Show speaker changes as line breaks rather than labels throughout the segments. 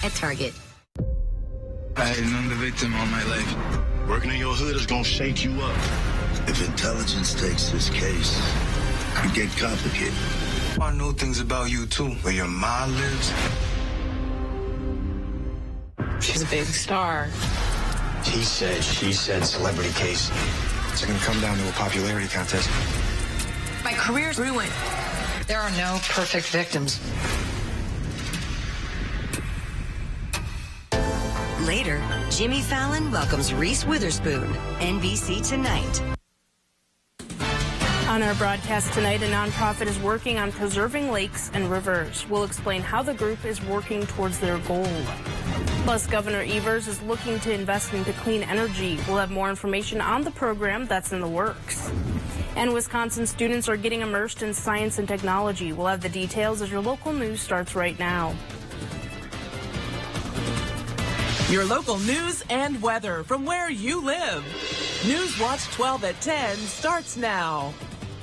at Target.
I have known the victim all my life.
Working in your hood is gonna shake you up.
If intelligence takes this case, it could get complicated.
I know things about you, too. Where your mom lives.
She's a big star.
He said, she said, celebrity case.
It's gonna come down to a popularity contest.
My career's ruined. There are no perfect victims.
Later, Jimmy Fallon welcomes Reese Witherspoon, NBC Tonight.
On our broadcast tonight, a nonprofit is working on preserving lakes and rivers. We'll explain how the group is working towards their goal. Plus, Governor Evers is looking to invest into clean energy. We'll have more information on the program that's in the works. And Wisconsin students are getting immersed in science and technology. We'll have the details as your local news starts right now.
Your local news and weather from where you live. Newswatch 12 at 10 starts now.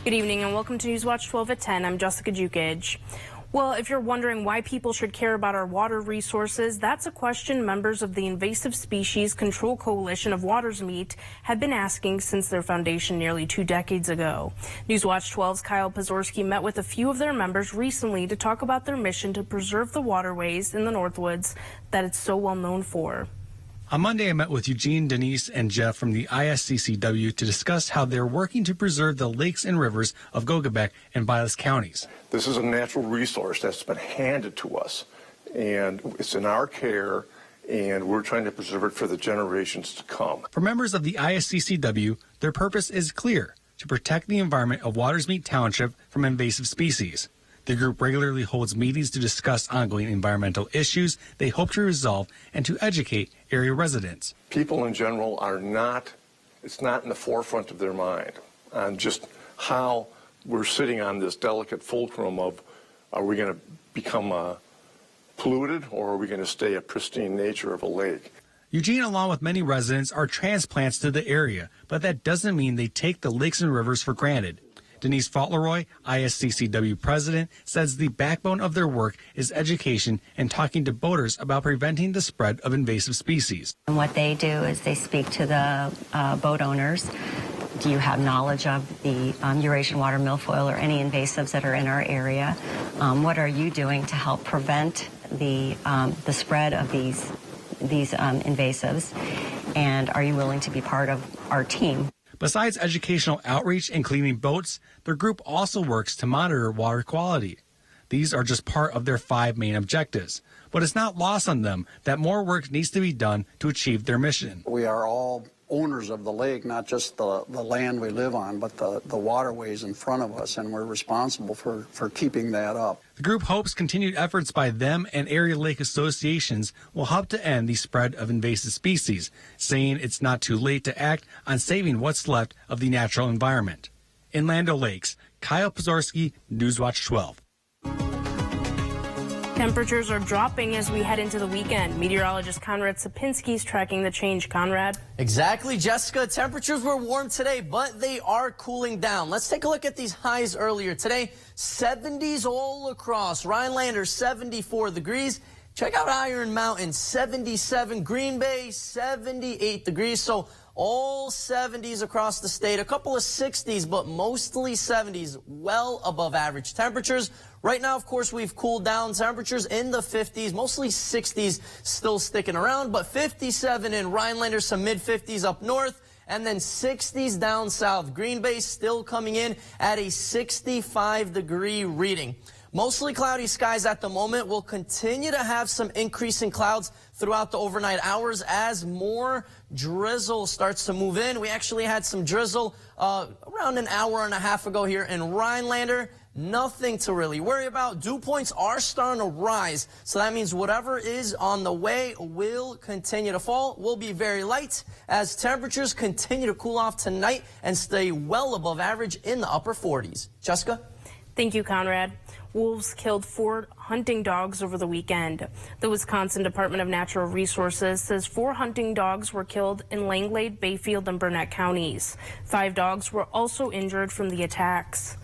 Good evening and welcome to Newswatch 12 at 10. I'm Jessica Jukage. Well, if you're wondering why people should care about our water resources, that's a question members of the Invasive Species Control Coalition of Watersmeet have been asking since their foundation nearly 2 decades ago. Newswatch 12's Kyle Pozorski met with a few of their members recently to talk about their mission to preserve the waterways in the Northwoods that it's so well known for.
On Monday, I met with Eugene, Denise, and Jeff from the ISCCW to discuss how they're working to preserve the lakes and rivers of Gogebic and Vilas counties.
This is a natural resource that's been handed to us, and it's in our care, and we're trying to preserve it for the generations to come.
For members of the ISCCW, their purpose is clear: to protect the environment of Watersmeet Township from invasive species. The group regularly holds meetings to discuss ongoing environmental issues they hope to resolve and to educate area residents.
People in general it's not in the forefront of their mind on just how we're sitting on this delicate fulcrum of, are we going to become polluted, or are we going to stay a pristine nature of a lake?
Eugene, along with many residents, are transplants to the area, but that doesn't mean they take the lakes and rivers for granted. Denise Fauntleroy, ISCCW president, says the backbone of their work is education and talking to boaters about preventing the spread of invasive species.
And what they do is they speak to the boat owners. Do you have knowledge of the Eurasian water milfoil or any invasives that are in our area? What are you doing to help prevent the spread of these invasives? And are you willing to be part of our team?
Besides educational outreach and cleaning boats, their group also works to monitor water quality. These are just part of their 5 main objectives, but it's not lost on them that more work needs to be done to achieve their mission.
We are all owners of the lake, not just the land we live on, but the waterways in front of us, and we're responsible for keeping that up.
The group hopes continued efforts by them and area lake associations will help to end the spread of invasive species, saying it's not too late to act on saving what's left of the natural environment. In Land O'Lakes, Kyle Pozorski, Newswatch 12.
Temperatures are dropping as we head into the weekend. Meteorologist Conrad Sapinski is tracking the change. Conrad?
Exactly, Jessica. Temperatures were warm today, but they are cooling down. Let's take a look at these highs earlier today. 70s all across. Rhinelander, 74 degrees. Check out Iron Mountain, 77. Green Bay, 78 degrees. So all 70s across the state. A couple of 60s, but mostly 70s, well above average temperatures. Right now, of course, we've cooled down. Temperatures in the 50s, mostly 60s still sticking around, but 57 in Rhinelander, some mid-50s up north, and then 60s down south. Green Bay still coming in at a 65-degree reading. Mostly cloudy skies at the moment. We'll continue to have some increasing clouds throughout the overnight hours as more drizzle starts to move in. We actually had some drizzle around an hour and a half ago here in Rhinelander. Nothing to really worry about. Dew points are starting to rise, so that means whatever is on the way will continue to fall. Will be very light as temperatures continue to cool off tonight and stay well above average in the upper 40s. Jessica?
Thank you, Conrad. Wolves killed 4 hunting dogs over the weekend. The Wisconsin Department of Natural Resources says 4 hunting dogs were killed in Langlade, Bayfield, and Burnett counties. 5 dogs were also injured from the attacks.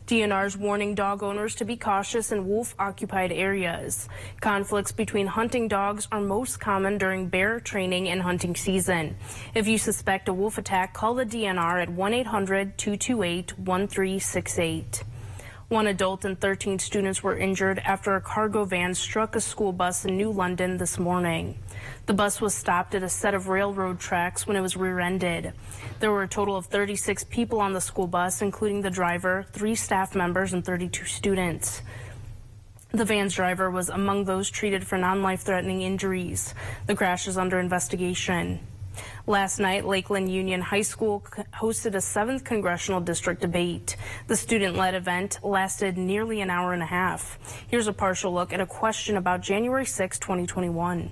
DNR is warning dog owners to be cautious in wolf-occupied areas. Conflicts between hunting dogs are most common during bear training and hunting season. If you suspect a wolf attack, call the DNR at 1-800-228-1368. One adult and 13 students were injured after a cargo van struck a school bus in New London this morning. The bus was stopped at a set of railroad tracks when it was rear-ended. There were a total of 36 people on the school bus, including the driver, 3 staff members, and 32 students. The van's driver was among those treated for non-life-threatening injuries. The crash is under investigation. Last night, Lakeland Union High School hosted a 7th Congressional District debate. The student-led event lasted nearly an hour and a half. Here's a partial look at a question about January 6, 2021.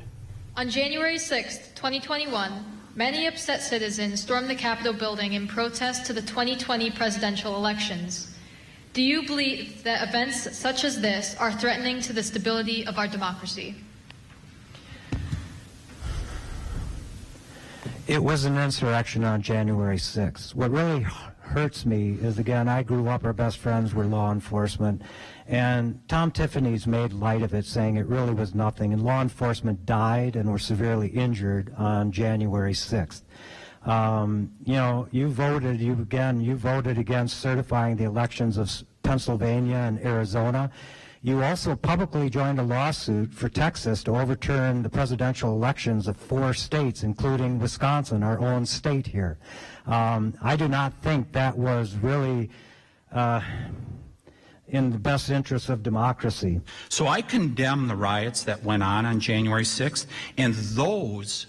On January 6, 2021, many upset citizens stormed the Capitol building in protest to the 2020 presidential elections. Do you believe that events such as this are threatening to the stability of our democracy?
It was an insurrection on January 6th. What really hurts me is, again, I grew up, our best friends were law enforcement, and Tom Tiffany's made light of it, saying it really was nothing, and law enforcement died and were severely injured on January 6th. You know, you voted against certifying the elections of Pennsylvania and Arizona. You also publicly joined a lawsuit for Texas to overturn the presidential elections of 4 states, including Wisconsin, our own state here. I do not think that was really in the best interest of democracy.
So I condemn the riots that went on January 6th, and those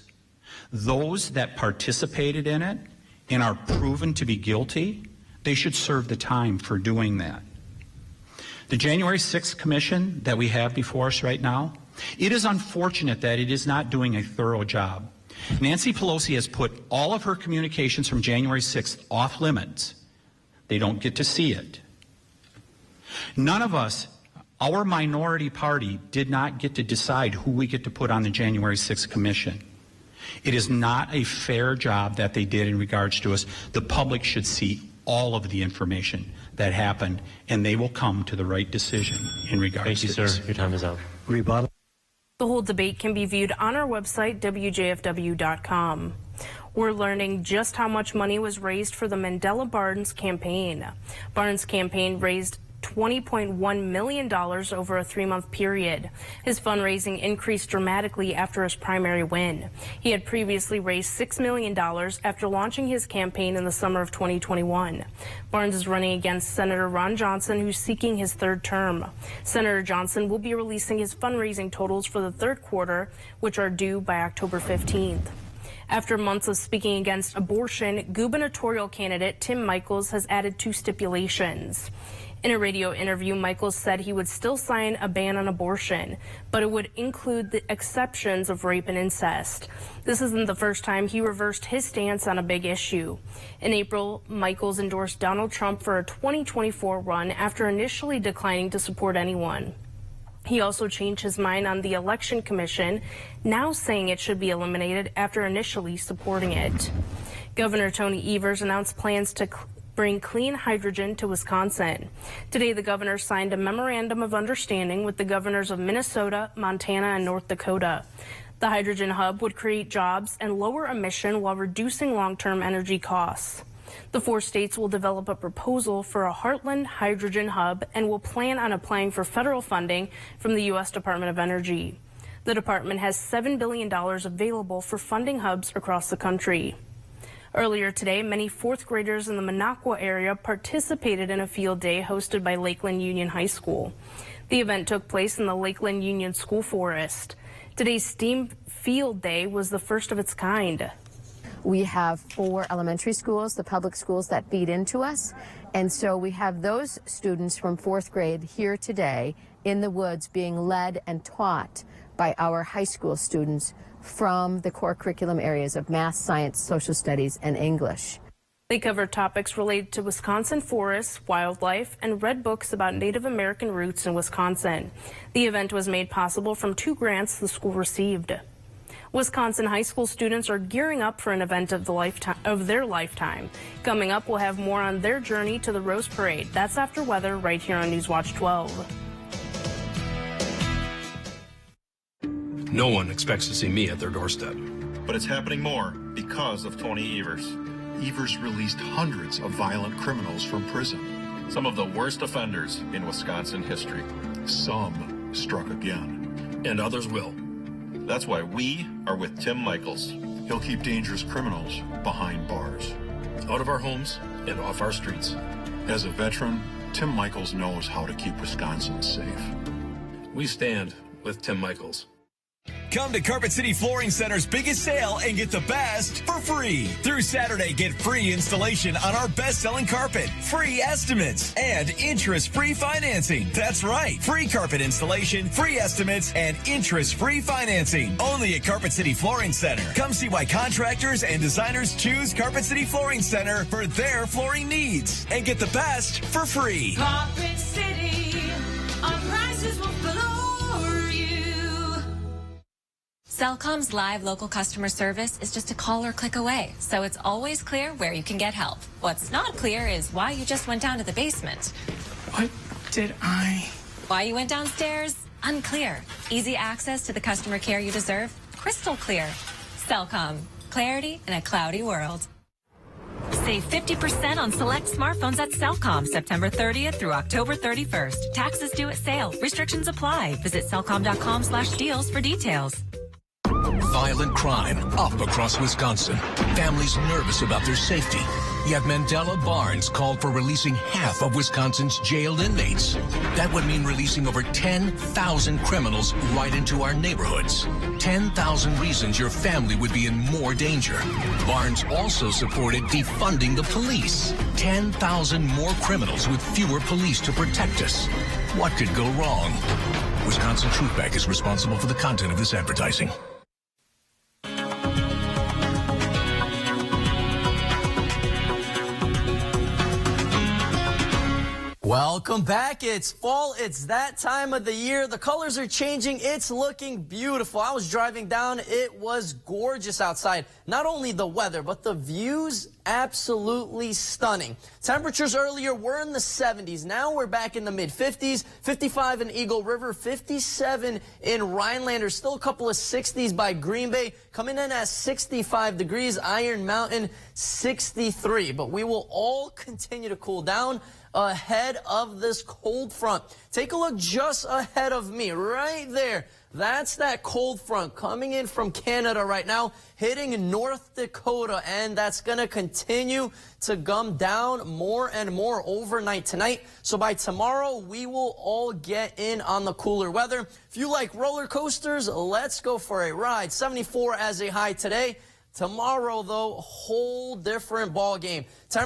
that participated in it and are proven to be guilty, they should serve the time for doing that. The January 6th Commission that we have before us right now, it is unfortunate that it is not doing a thorough job. Nancy Pelosi has put all of her communications from January 6th off limits. They don't get to see it. None of us, our minority party, did not get to decide who we get to put on the January 6th Commission. It is not a fair job that they did in regards to us. The public should see all of the information that happened, and they will come to the right decision in regards to this. Thank you, sir.
Your time is up.
Rebuttal.
The whole debate can be viewed on our website, WJFW.com. We're learning just how much money was raised for the Mandela Barnes campaign. Barnes' campaign raised $20.1 million over a 3-month period. His fundraising increased dramatically after his primary win. He had previously raised $6 million after launching his campaign in the summer of 2021. Barnes is running against Senator Ron Johnson, who's seeking his 3rd term. Senator Johnson will be releasing his fundraising totals for the 3rd quarter, which are due by October 15th. After months of speaking against abortion, gubernatorial candidate Tim Michels has added 2 stipulations. In a radio interview, Michels said he would still sign a ban on abortion, but it would include the exceptions of rape and incest. This isn't the first time he reversed his stance on a big issue. In April, Michels endorsed Donald Trump for a 2024 run after initially declining to support anyone. He also changed his mind on the Election Commission, now saying it should be eliminated after initially supporting it. Governor Tony Evers announced plans to bring clean hydrogen to Wisconsin. Today, the governor signed a memorandum of understanding with the governors of Minnesota, Montana, and North Dakota. The hydrogen hub would create jobs and lower emission while reducing long-term energy costs. The 4 states will develop a proposal for a Heartland hydrogen hub and will plan on applying for federal funding from the U.S. Department of Energy. The department has $7 billion available for funding hubs across the country. Earlier today, many 4th graders in the Minocqua area participated in a field day hosted by Lakeland Union High School. The event took place in the Lakeland Union School Forest. Today's STEAM field day was the first of its kind.
We have 4 elementary schools, the public schools that feed into us, and so we have those students from 4th grade here today in the woods being led and taught by our high school students from the core curriculum areas of math, science, social studies, and English.
They covered topics related to Wisconsin forests, wildlife, and read books about Native American roots in Wisconsin. The event was made possible from 2 grants the school received. Wisconsin high school students are gearing up for an event of their lifetime. Coming up, we'll have more on their journey to the Rose Parade. That's after weather right here on Newswatch 12.
No one expects to see me at their doorstep.
But it's happening more because of Tony Evers. Evers released hundreds of violent criminals from prison. Some of the worst offenders in Wisconsin history. Some struck again.
And others will.
That's why we are with Tim Michels. He'll keep dangerous criminals behind bars.
Out of our homes and off our streets.
As a veteran, Tim Michels knows how to keep Wisconsin safe.
We stand with Tim Michels.
Come to Carpet City Flooring Center's biggest sale and get the best for free. Through Saturday, get free installation on our best-selling carpet, free estimates, and interest-free financing. That's right. Free carpet installation, free estimates, and interest-free financing. Only at Carpet City Flooring Center. Come see why contractors and designers choose Carpet City Flooring Center for their flooring needs. And get the best for free.
Carpet City, our prices will floor you.
Cellcom's live local customer service is just a call or click away, so it's always clear where you can get help. What's not clear is why you just went down to the basement.
What did I?
Why you went downstairs? Unclear. Easy access to the customer care you deserve? Crystal clear. Cellcom. Clarity in a cloudy world. Save 50% on select smartphones at Cellcom September 30th through October 31st. Taxes due at sale. Restrictions apply. Visit cellcom.com/deals for details.
Violent crime up across Wisconsin. Families nervous about their safety. Yet Mandela Barnes called for releasing half of Wisconsin's jailed inmates. That would mean releasing over 10,000 criminals right into our neighborhoods. 10,000 reasons your family would be in more danger. Barnes also supported defunding the police. 10,000 more criminals with fewer police to protect us. What could go wrong? Wisconsin Truthback is responsible for the content of this advertising.
Welcome back. It's fall. It's that time of the year. The colors are changing. It's looking beautiful. I was driving down. It was gorgeous outside. Not only the weather, but the views absolutely stunning. Temperatures earlier were in the 70s. Now we're back in the mid-50s. 55 in Eagle River, 57 in Rhinelander. Still a couple of 60s by Green Bay. Coming in at 65 degrees. Iron Mountain, 63. But we will all continue to cool down ahead of this cold front. Take a look just ahead of me, right there. That's that cold front coming in from Canada right now, hitting North Dakota, and that's going to continue to come down more and more overnight tonight. So by tomorrow, we will all get in on the cooler weather. If you like roller coasters, let's go for a ride. 74 as a high today. Tomorrow, though, whole different ball game.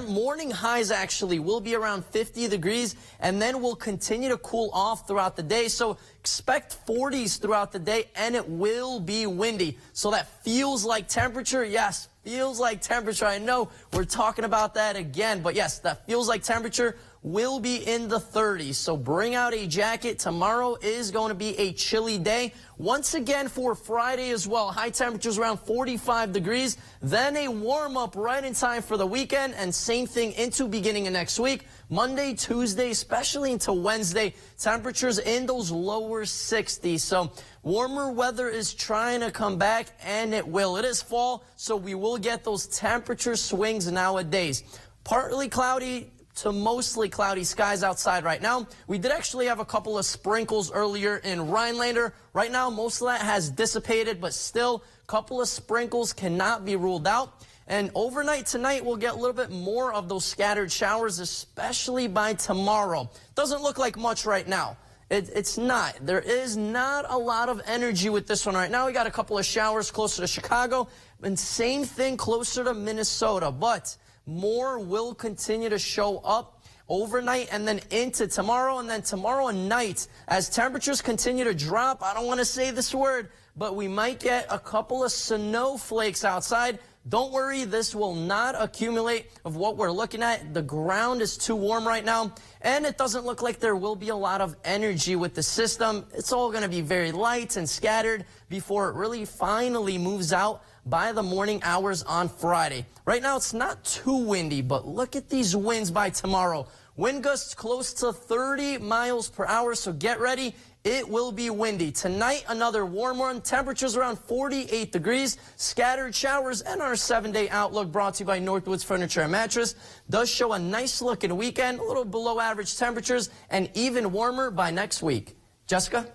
Morning highs actually will be around 50 degrees, and then we'll continue to cool off throughout the day. So expect 40s throughout the day, and it will be windy. So that feels like temperature. Yes, feels like temperature. I know we're talking about that again, but yes, that feels like temperature will be in the 30s. So bring out a jacket. Tomorrow is going to be a chilly day. Once again for Friday as well. High temperatures around 45 degrees. Then a warm up right in time for the weekend, and same thing into beginning of next week. Monday, Tuesday, especially into Wednesday, temperatures in those lower 60s. So warmer weather is trying to come back, and it will. It is fall, so we will get those temperature swings nowadays. Partly cloudy to mostly cloudy skies outside right now. We did actually have a couple of sprinkles earlier in Rhinelander. Right now, most of that has dissipated, but still, a couple of sprinkles cannot be ruled out. And overnight tonight, we'll get a little bit more of those scattered showers, especially by tomorrow. Doesn't look like much right now. It's not. There is not a lot of energy with this one right now. We got a couple of showers closer to Chicago, and same thing closer to Minnesota. But more will continue to show up overnight and then into tomorrow, and then tomorrow night as temperatures continue to drop. I don't want to say this word, but we might get a couple of snowflakes outside. Don't worry, this will not accumulate of what we're looking at. The ground is too warm right now, and it doesn't look like there will be a lot of energy with the system. It's all going to be very light and scattered before it really finally moves out by the morning hours on Friday. Right now, it's not too windy, but look at these winds by tomorrow. Wind gusts close to 30 miles per hour, so get ready. It will be windy. Tonight, another warm one. Temperatures around 48 degrees. Scattered showers, and our 7-day outlook brought to you by Northwoods Furniture and Mattress does show a nice looking weekend, a little below average temperatures, and even warmer by next week. Jessica?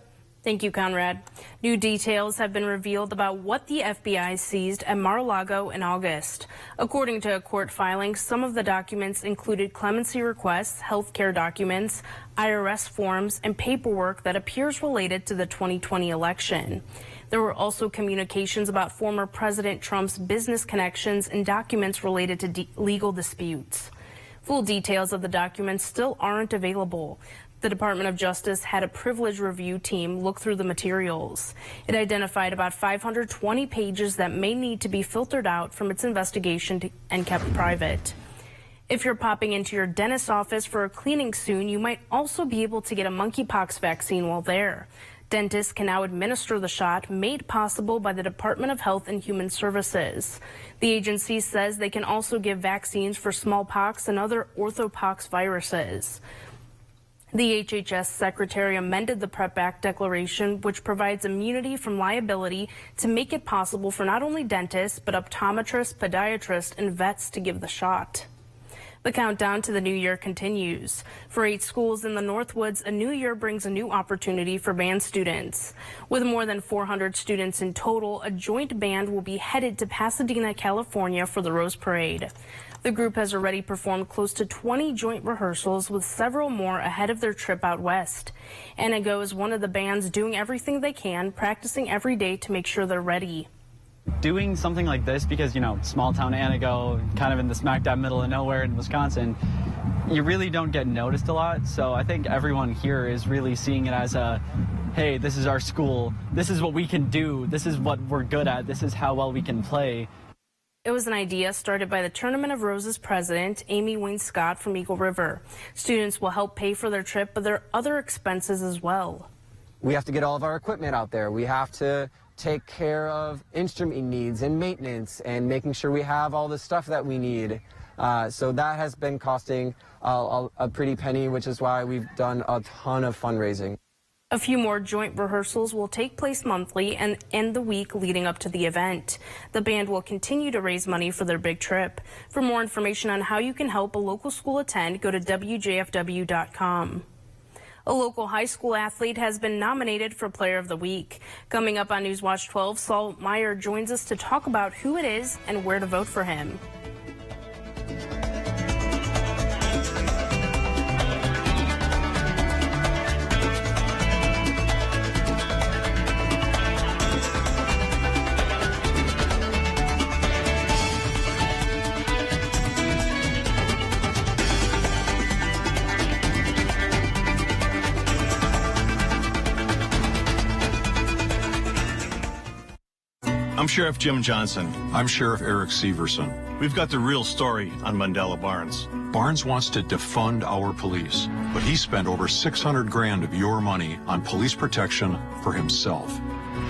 Thank you, Conrad. New details have been revealed about what the FBI seized at Mar-a-Lago in August. According to a court filing, some of the documents included clemency requests, healthcare documents, IRS forms, and paperwork that appears related to the 2020 election. There were also communications about former President Trump's business connections and documents related to legal disputes. Full details of the documents still aren't available. The Department of Justice had a privilege review team look through the materials. It identified about 520 pages that may need to be filtered out from its investigation and kept private. If you're popping into your dentist's office for a cleaning soon, you might also be able to get a monkeypox vaccine while there. Dentists can now administer the shot, made possible by the Department of Health and Human Services. The agency says they can also give vaccines for smallpox and other orthopox viruses. The HHS Secretary amended the PrEP Act declaration, which provides immunity from liability to make it possible for not only dentists, but optometrists, podiatrists, and vets to give the shot. The countdown to the new year continues. For 8 schools in the Northwoods, a new year brings a new opportunity for band students. With more than 400 students in total, a joint band will be headed to Pasadena, California for the Rose Parade. The group has already performed close to 20 joint rehearsals, with several more ahead of their trip out west. Anago is one of the bands doing everything they can, practicing every day to make sure they're ready.
Doing something like this, because, you know, small town Anago, kind of in the smack dab middle of nowhere in Wisconsin, you really don't get noticed a lot. So I think everyone here is really seeing it as a, hey, this is our school, this is what we can do, this is what we're good at, this is how well we can play.
It was an idea started by the Tournament of Roses president, Amy Wayne Scott from Eagle River. Students will help pay for their trip, but there are other expenses as well.
We have to get all of our equipment out there. We have to take care of instrument needs and maintenance and making sure we have all the stuff that we need. So that has been costing a pretty penny, which is why we've done a ton of fundraising.
A few more joint rehearsals will take place monthly and end the week leading up to the event. The band will continue to raise money for their big trip. For more information on how you can help a local school attend, go to WJFW.com. A local high school athlete has been nominated for Player of the Week. Coming up on Newswatch 12, Saul Meyer joins us to talk about who it is and where to vote for him.
I'm Sheriff Jim Johnson. I'm Sheriff Eric Severson. We've got the real story on Mandela Barnes. Barnes wants to defund our police, but he spent over $600 grand of your money on police protection for himself.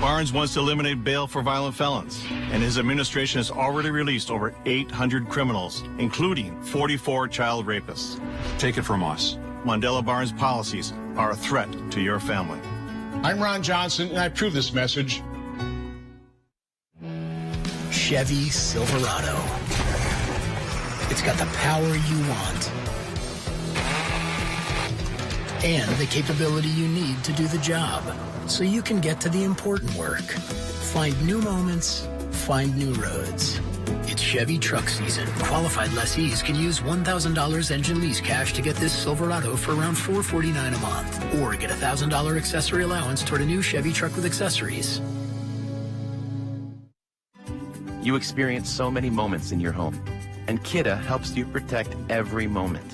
Barnes wants to eliminate bail for violent felons, and his administration has already released over 800 criminals, including 44 child rapists. Take it from us. Mandela Barnes policies are a threat to your family.
I'm Ron Johnson, and I approve this message.
Chevy Silverado. It's got the power you want and the capability you need to do the job, so you can get to the important work. Find new moments, find new roads. It's Chevy truck season. Qualified lessees can use $1,000 engine lease cash to get this Silverado for around $449 a month, or get a $1,000 accessory allowance toward a new Chevy truck with accessories.
You experience so many moments in your home, and Kidde helps you protect every moment.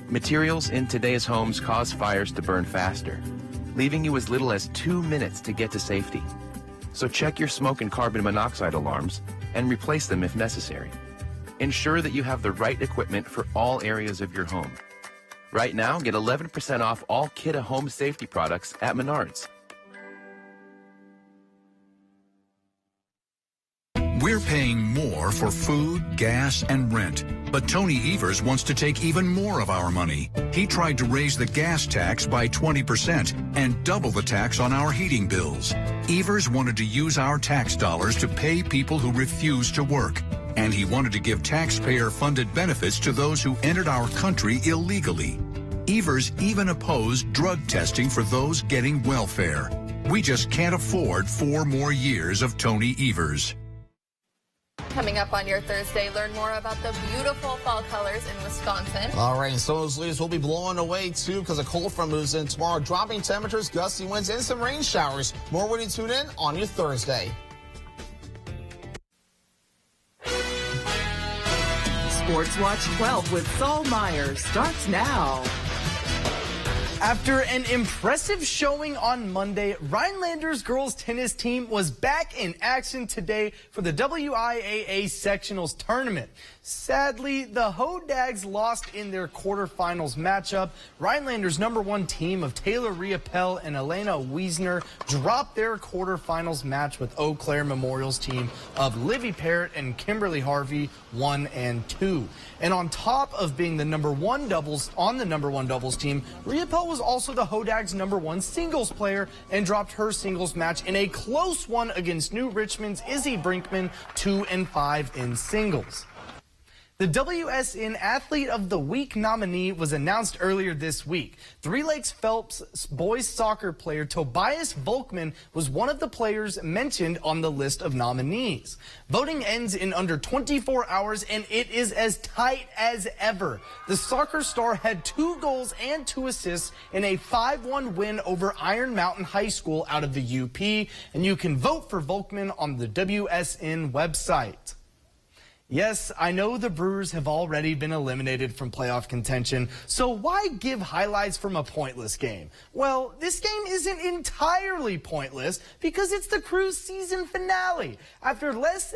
Materials in today's homes cause fires to burn faster, leaving you as little as 2 minutes to get to safety. So check your smoke and carbon monoxide alarms and replace them if necessary. Ensure that you have the right equipment for all areas of your home. Right now, get 11% off all Kidde home safety products at Menards.
We're paying more for food, gas, and rent. But Tony Evers wants to take even more of our money. He tried to raise the gas tax by 20% and double the tax on our heating bills. Evers wanted to use our tax dollars to pay people who refuse to work. And he wanted to give taxpayer-funded benefits to those who entered our country illegally. Evers even opposed drug testing for those getting welfare. We just can't afford 4 more years of Tony Evers.
Coming up on your Thursday, learn more about the beautiful fall colors in Wisconsin.
All right, and so those leaves will be blowing away, too, because a cold front moves in tomorrow. Dropping temperatures, gusty winds, and some rain showers. More when you tune in on your Thursday.
Sports Watch 12 with Saul Myers starts now.
After an impressive showing on Monday, Rhinelanders girls tennis team was back in action today for the WIAA Sectionals tournament. Sadly, the Hodags lost in their quarterfinals matchup. Rhinelanders' #1 team of Taylor Riopel and Elena Wiesner dropped their quarterfinals match with Eau Claire Memorial's team of Livy Parrott and Kimberly Harvey 1 and 2. And on top of being the #1 doubles on the #1 doubles team, Riopel was also the Hodags' #1 singles player and dropped her singles match in a close one against New Richmond's Izzy Brinkman 2-5 in singles. The WSN Athlete of the Week nominee was announced earlier this week. Three Lakes Phelps boys soccer player Tobias Volkman was one of the players mentioned on the list of nominees. Voting ends in under 24 hours, and it is as tight as ever. The soccer star had 2 goals and 2 assists in a 5-1 win over Iron Mountain High School out of the UP, and you can vote for Volkman on the WSN website. Yes, I know the Brewers have already been eliminated from playoff contention, so why give highlights from a pointless game? Well, this game isn't entirely pointless because it's the Crew's season finale. After a less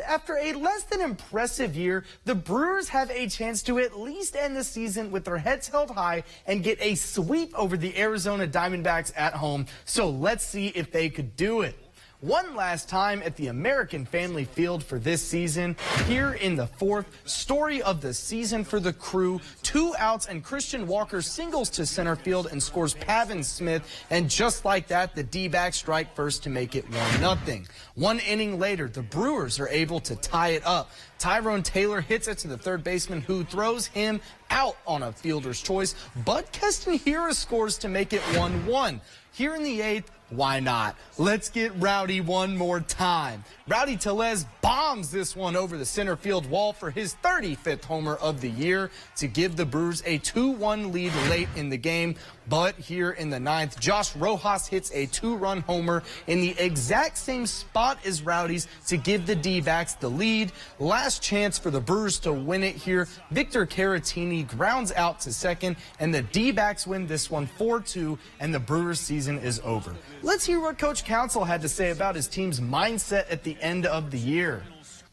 than impressive year, the Brewers have a chance to at least end the season with their heads held high and get a sweep over the Arizona Diamondbacks at home, so let's see if they could do it. One last time at the American Family Field for this season. Here in the 4th, story of the season for the Crew. 2 outs and Christian Walker singles to center field and scores Pavin Smith. And just like that, the D-backs strike first to make it 1-0. 1 inning later, the Brewers are able to tie it up. Tyrone Taylor hits it to the third baseman who throws him out on a fielder's choice. But Keston Hiura scores to make it 1-1. Here in the 8th, why not? Let's get rowdy one more time. Rowdy Tellez bombs this one over the center field wall for his 35th homer of the year to give the Brewers a 2-1 lead late in the game. But here in the 9th, Josh Rojas hits a 2-run homer in the exact same spot as Rowdy's to give the D-backs the lead. Last chance for the Brewers to win it here. Victor Caratini grounds out to second, and the D-backs win this one 4-2, and the Brewers season is over. Let's hear what Coach Council had to say about his team's mindset at the end of the year.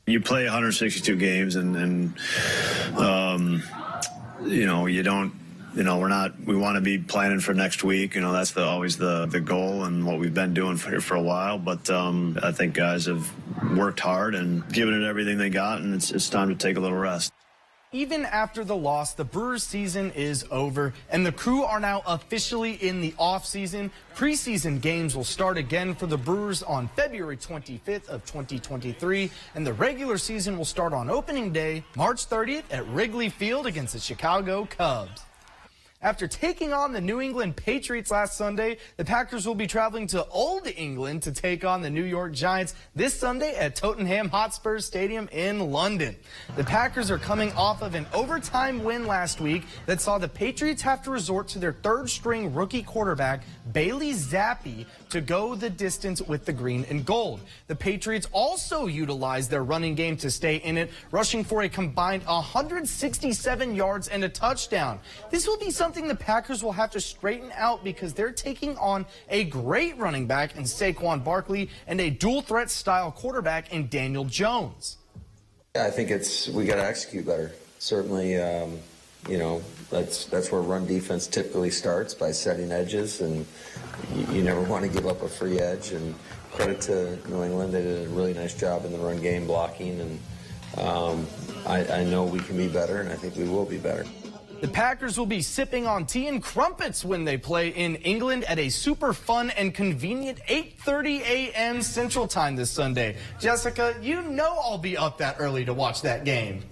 You play 162 games and you don't, we want to be planning for next week. That's always the goal and what we've been doing for a while. But I think guys have worked hard and given it everything they got, and it's time to take a little rest.
Even after the loss, the Brewers season is over, and the Crew are now officially in the off-season. Preseason games will start again for the Brewers on February 25th of 2023, and the regular season will start on opening day, March 30th at Wrigley Field against the Chicago Cubs. After taking on the New England Patriots last Sunday, the Packers will be traveling to Old England to take on the New York Giants this Sunday at Tottenham Hotspur Stadium in London. The Packers are coming off of an overtime win last week that saw the Patriots have to resort to their third-string rookie quarterback, Bailey Zappi, to go the distance with the green and gold. The Patriots also utilized their running game to stay in it, rushing for a combined 167 yards and a touchdown. This will be something the Packers will have to straighten out because they're taking on a great running back in Saquon Barkley and a dual threat style quarterback in Daniel Jones.
I think we got to execute better. Certainly, you know, that's where run defense typically starts, by setting edges, and you never want to give up a free edge. And credit to New England, they did a really nice job in the run game blocking, and I know we can be better, and I think we will be better.
The Packers will be sipping on tea and crumpets when they play in England at a super fun and convenient 8:30 a.m. Central Time this Sunday. Jessica, you know I'll be up that early to watch that game.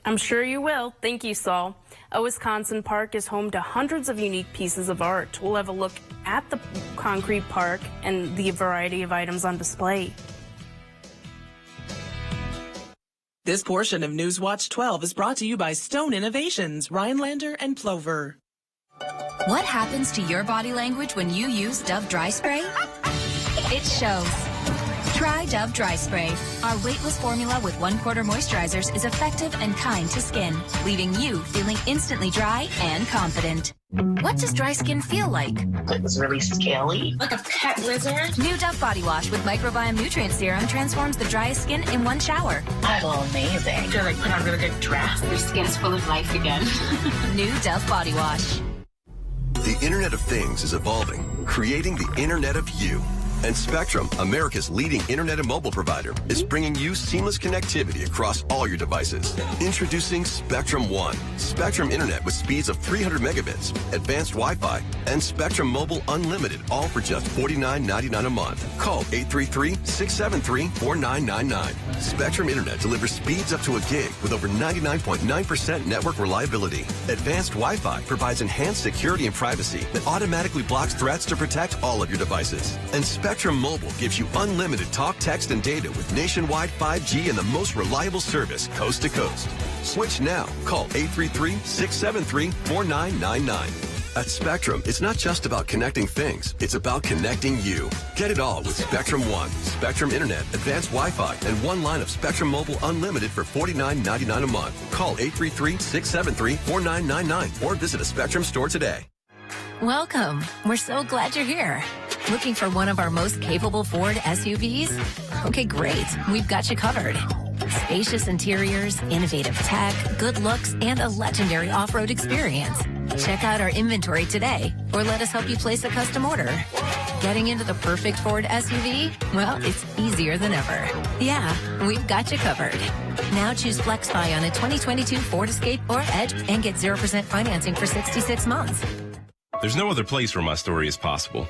I'm sure you will. Thank you, Saul. A Wisconsin park is home to hundreds of unique pieces of art. We'll have a look at the concrete park and the variety of items on display.
This portion of Newswatch 12 is brought to you by Stone Innovations, Rhinelander and Plover.
What happens to your body language when you use Dove Dry Spray? It shows. Try Dove Dry Spray. Our weightless formula with 1/4 moisturizers is effective and kind to skin, leaving you feeling instantly dry and confident. What does dry skin feel like?
It was really scaly, like a pet lizard.
New Dove Body Wash with Microbiome Nutrient Serum transforms the driest skin in 1 shower.
I feel amazing. I feel like put on a really good dress. Your skin's full of life again.
New Dove Body Wash.
The Internet of Things is evolving, creating the Internet of You. And Spectrum, America's leading internet and mobile provider, is bringing you seamless connectivity across all your devices. Introducing Spectrum One, Spectrum Internet with speeds of 300 megabits, advanced Wi-Fi, and Spectrum Mobile Unlimited, all for just $49.99 a month. Call 833-673-4999. Spectrum Internet delivers speeds up to a gig with over 99.9% network reliability. Advanced Wi-Fi provides enhanced security and privacy that automatically blocks threats to protect all of your devices. And Spectrum Mobile gives you unlimited talk, text, and data with nationwide 5G and the most reliable service coast to coast. Switch now. Call 833-673-4999. At Spectrum, it's not just about connecting things. It's about connecting you. Get it all with Spectrum One, Spectrum Internet, advanced Wi-Fi, and 1 line of Spectrum Mobile Unlimited for $49.99 a month. Call 833-673-4999 or visit a Spectrum store today.
Welcome. We're so glad you're here. Looking for one of our most capable Ford SUVs? Okay, great. We've got you covered. Spacious interiors, innovative tech, good looks, and a legendary off-road experience. Check out our inventory today, or let us help you place a custom order. Getting into the perfect Ford SUV? Well, it's easier than ever. Yeah, we've got you covered. Now choose FlexBuy on a 2022 Ford Escape or Edge and get 0% financing for 66 months.
There's no other place where my story is possible.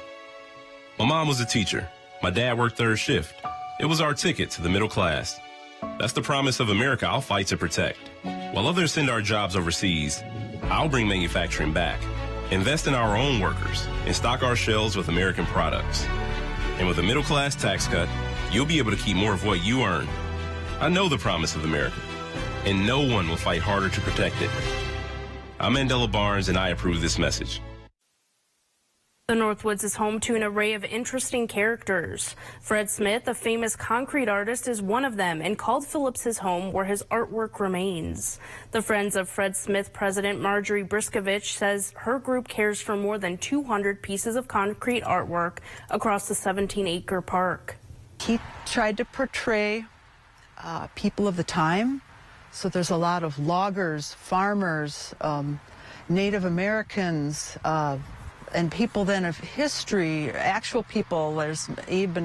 My mom was a teacher. My dad worked third shift. It was our ticket to the middle class. That's the promise of America I'll fight to protect. While others send our jobs overseas, I'll bring manufacturing back, invest in our own workers, and stock our shelves with American products. And with a middle class tax cut, you'll be able to keep more of what you earn. I know the promise of America, and no one will fight harder to protect it. I'm Mandela Barnes, and I approve this message.
The Northwoods is home to an array of interesting characters. Fred Smith, a famous concrete artist, is one of them and called Phillips his home where his artwork remains. The Friends of Fred Smith president Marjorie Briskovich says her group cares for more than 200 pieces of concrete artwork across the 17-acre park.
He tried to portray people of the time. So there's a lot of loggers, farmers, Native Americans, and people then of history, actual people. There's Abe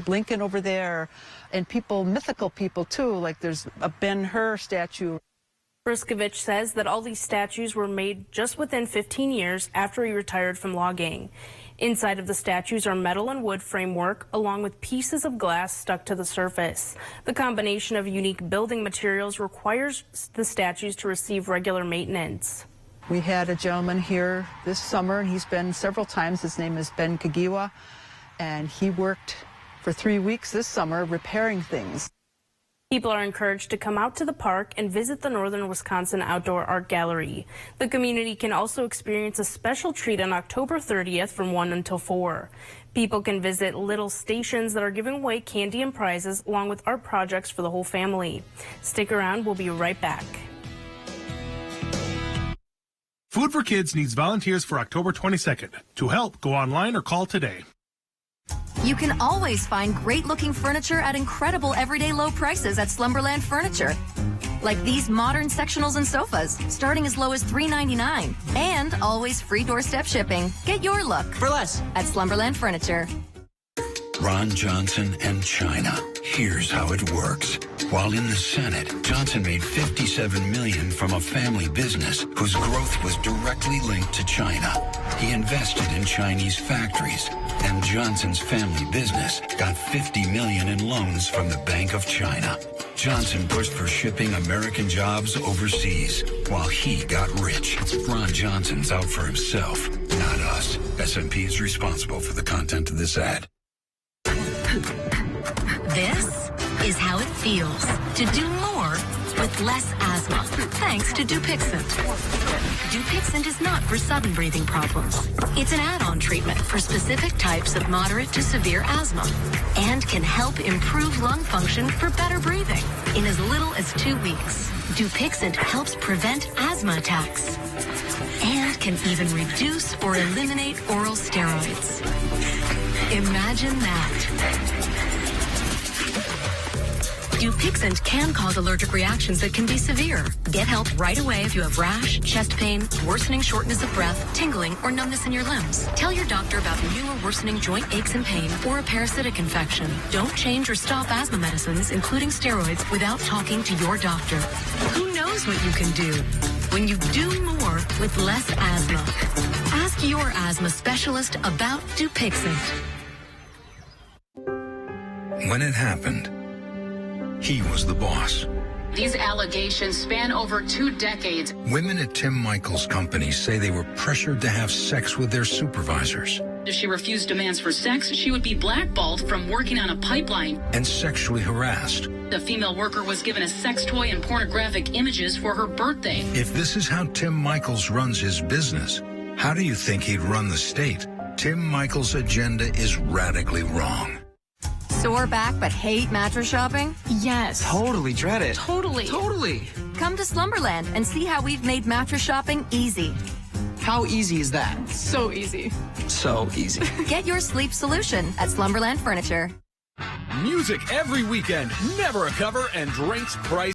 Lincoln over there, and people, mythical people too, like there's a Ben-Hur statue.
Briskovich says that all these statues were made just within 15 years after he retired from logging. Inside of the statues are metal and wood framework, along with pieces of glass stuck to the surface. The combination of unique building materials requires the statues to receive regular maintenance.
We had a gentleman here this summer, and he's been several times. His name is Ben Kagiwa, and he worked for 3 weeks this summer repairing things.
People are encouraged to come out to the park and visit the Northern Wisconsin Outdoor Art Gallery. The community can also experience a special treat on October 30th from 1 until 4. People can visit little stations that are giving away candy and prizes along with art projects for the whole family. Stick around, we'll be right back.
Food for Kids needs volunteers for October 22nd. To help, go online or call today.
You can always find great-looking furniture at incredible everyday low prices at Slumberland Furniture. Like these modern sectionals and sofas, starting as low as $3.99. And always free doorstep shipping. Get your look for less at Slumberland Furniture.
Ron Johnson and China. Here's how it works. While in the Senate, Johnson made $57 million from a family business whose growth was directly linked to China. He invested in Chinese factories, and Johnson's family business got $50 million in loans from the Bank of China. Johnson pushed for shipping American jobs overseas while he got rich. Ron Johnson's out for himself, not us. S&P is responsible for the content of this ad.
This is how it feels to do more with less asthma, thanks to Dupixent. Dupixent is not for sudden breathing problems. It's an add-on treatment for specific types of moderate to severe asthma and can help improve lung function for better breathing in as little as 2 weeks. Dupixent helps prevent asthma attacks and can even reduce or eliminate oral steroids. Imagine that. Dupixent can cause allergic reactions that can be severe. Get help right away if you have rash, chest pain, worsening shortness of breath, tingling, or numbness in your limbs. Tell your doctor about new or worsening joint aches and pain or a parasitic infection. Don't change or stop asthma medicines, including steroids, without talking to your doctor. Who knows what you can do when you do more with less asthma? Ask your asthma specialist about Dupixent.
When it happened, he was the boss.
These allegations span over 2 decades.
Women at Tim Michaels' company say they were pressured to have sex with their supervisors.
If she refused demands for sex, she would be blackballed from working on a pipeline.
And sexually harassed.
The female worker was given a sex toy and pornographic images for her birthday.
If this is how Tim Michaels runs his business, how do you think he'd run the state? Tim Michaels' agenda is radically wrong.
Sore back but hate mattress shopping? Yes.
Totally dread it.
Totally. Come to Slumberland and see how we've made mattress shopping easy.
How easy is that?
So easy.
So easy.
Get your sleep solution at Slumberland Furniture.
Music every weekend, never a cover, and drinks priced